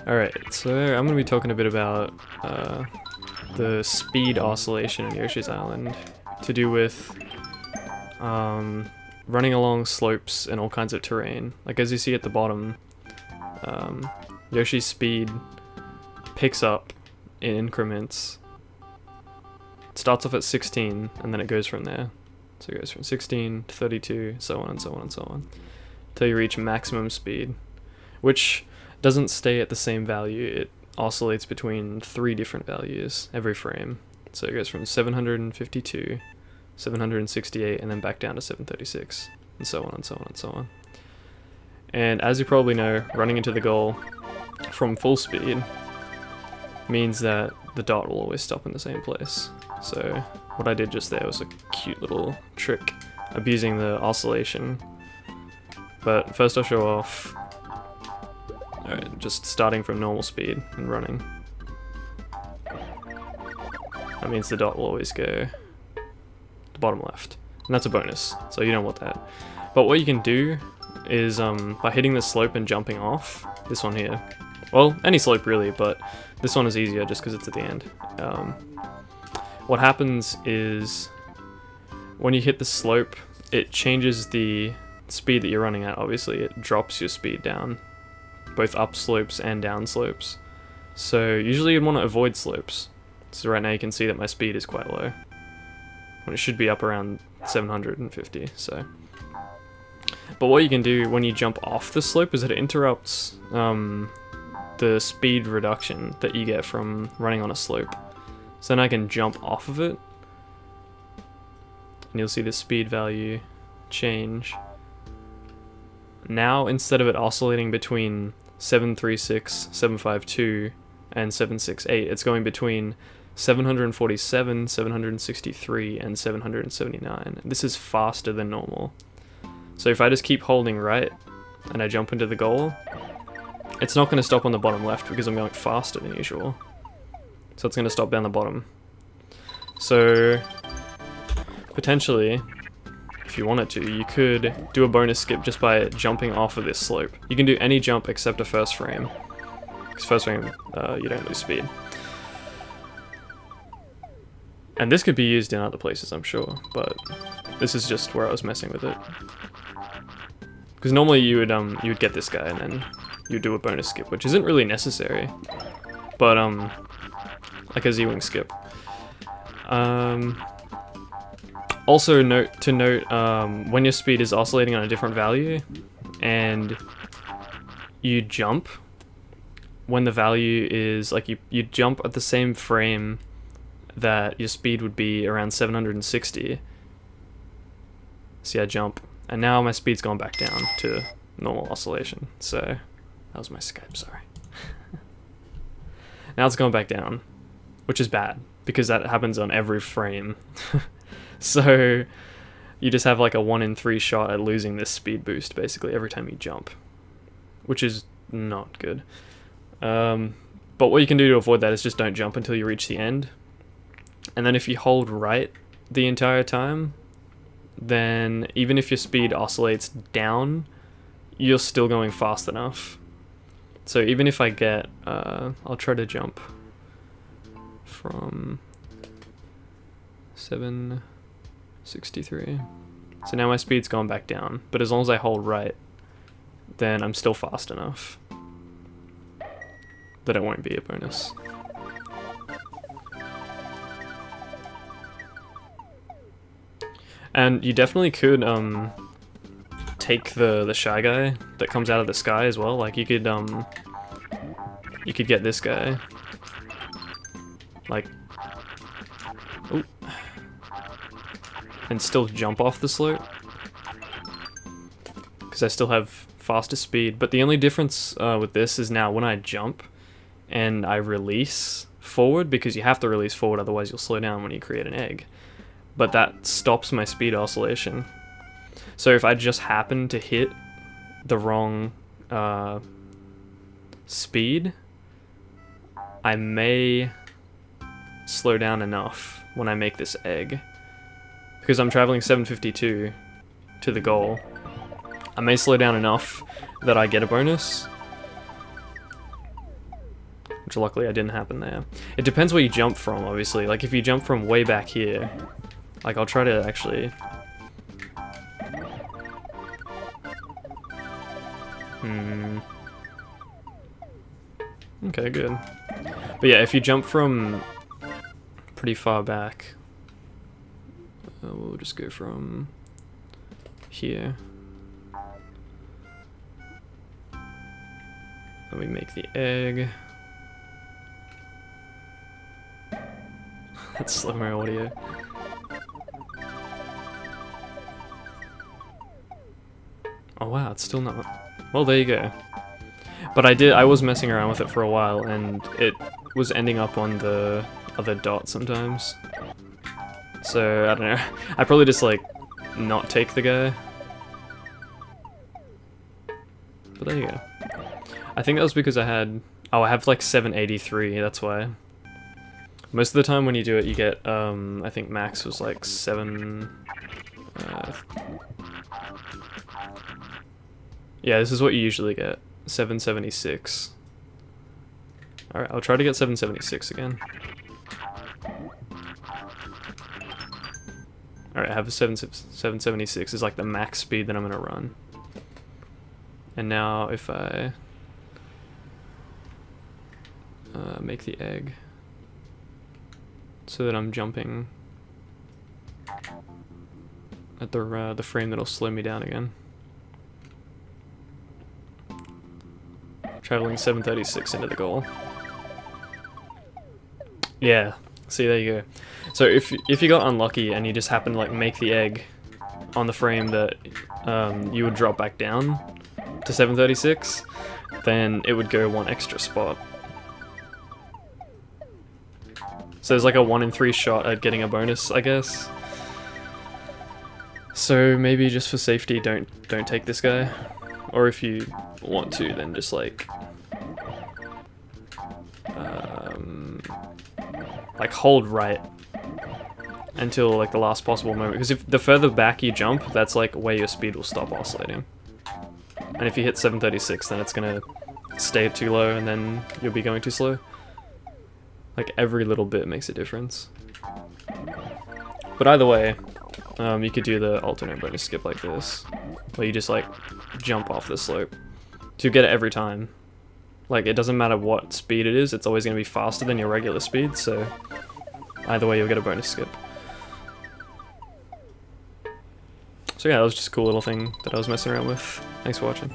Alright, so I'm going to be talking a bit about the speed oscillation in Yoshi's Island to do with running along slopes and all kinds of terrain. Like as you see at the bottom, Yoshi's speed picks up in increments. It starts off at 16 and then it goes from there. So it goes from 16 to 32, so on and so on and so on, until you reach maximum speed, which doesn't stay at the same value. It oscillates between 3 different values every frame. So it goes from 752, 768, and then back down to 736, and so on and so on and so on. And as you probably know, running into the goal from full speed means that the dot will always stop in the same place. So what I did just there was a cute little trick abusing the oscillation. But first I'll show off just starting from normal speed and running. That means the dot will always go the bottom left. And that's a bonus, so you don't want that. But what you can do is by hitting the slope and jumping off, this one here. Well, any slope really, but this one is easier just because it's at the end. What happens is when you hit the slope, it changes the speed that you're running at, obviously. It drops your speed down, both up slopes and down slopes. So usually you'd want to avoid slopes. So right now you can see that my speed is quite low, when it should be up around 750, so. But what you can do when you jump off the slope is that it interrupts the speed reduction that you get from running on a slope. So then I can jump off of it, and you'll see the speed value change. Now, instead of it oscillating between 736, 752, and 768, it's going between 747, 763, and 779. This is faster than normal. So if I just keep holding right, and I jump into the goal, it's not going to stop on the bottom left because I'm going faster than usual. So it's going to stop down the bottom. So potentially, if you wanted to, you could do a bonus skip just by jumping off of this slope. You can do any jump except a first frame, because first frame you don't lose speed. And this could be used in other places, I'm sure, but this is just where I was messing with it. Because normally you would get this guy and then you'd do a bonus skip, which isn't really necessary, but like a Z-wing skip. Also note when your speed is oscillating on a different value and you jump when the value is like you jump at the same frame that your speed would be around 760. See, I jump and now my speed's gone back down to normal oscillation. So that was my Skype, sorry. Now it's gone back down, which is bad because that happens on every frame. So you just have like a 1 in 3 shot at losing this speed boost basically every time you jump, which is not good. But what you can do to avoid that is just don't jump until you reach the end. And then if you hold right the entire time, then even if your speed oscillates down, you're still going fast enough. So even if I get, I'll try to jump from 763. So now my speed's gone back down, but as long as I hold right, then I'm still fast enough that it won't be a bonus. And you definitely could take the Shy Guy that comes out of the sky as well. Like you could get this guy. Like, ooh, and still jump off the slope, because I still have faster speed. But the only difference with this is now when I jump and I release forward, because you have to release forward otherwise you'll slow down when you create an egg, but that stops my speed oscillation. So if I just happen to hit the wrong speed, I may slow down enough when I make this egg. Because I'm traveling 752 to the goal, I may slow down enough that I get a bonus, which luckily I didn't happen there. It depends where you jump from, obviously. Like, if you jump from way back here, like, I'll try to actually... Okay, good. But yeah, if you jump from pretty far back, we'll just go from here. Then we make the egg. That's slow-mo audio. Oh wow, it's still not. Well, there you go. But I was messing around with it for a while, and it was ending up on the other dot sometimes. So, I don't know. I probably just, like, not take the guy. But there you go. I think that was because I had... Oh, I have, like, 783, that's why. Most of the time when you do it, you get, I think max was, like, 7... Yeah, this is what you usually get. 776. Alright, I'll try to get 776 again. Alright, I have a 776 is like the max speed that I'm gonna run. And now if I make the egg so that I'm jumping at the frame that'll slow me down again. Traveling 736 into the goal. Yeah, see, there you go. So if you got unlucky and you just happen to like make the egg on the frame that you would drop back down to 736, then it would go one extra spot. So there's like a 1 in 3 shot at getting a bonus, I guess. So maybe just for safety, don't take this guy. Or if you want to, then just like hold right until like the last possible moment. Because if the further back you jump, that's like where your speed will stop oscillating. And if you hit 736, then it's gonna stay too low, and then you'll be going too slow. Like every little bit makes a difference. But either way, you could do the alternate bonus skip like this, where you just like jump off the slope. So you get it every time. Like it doesn't matter what speed it is, it's always going to be faster than your regular speed, so either way you'll get a bonus skip. So yeah, that was just a cool little thing that I was messing around with. Thanks for watching.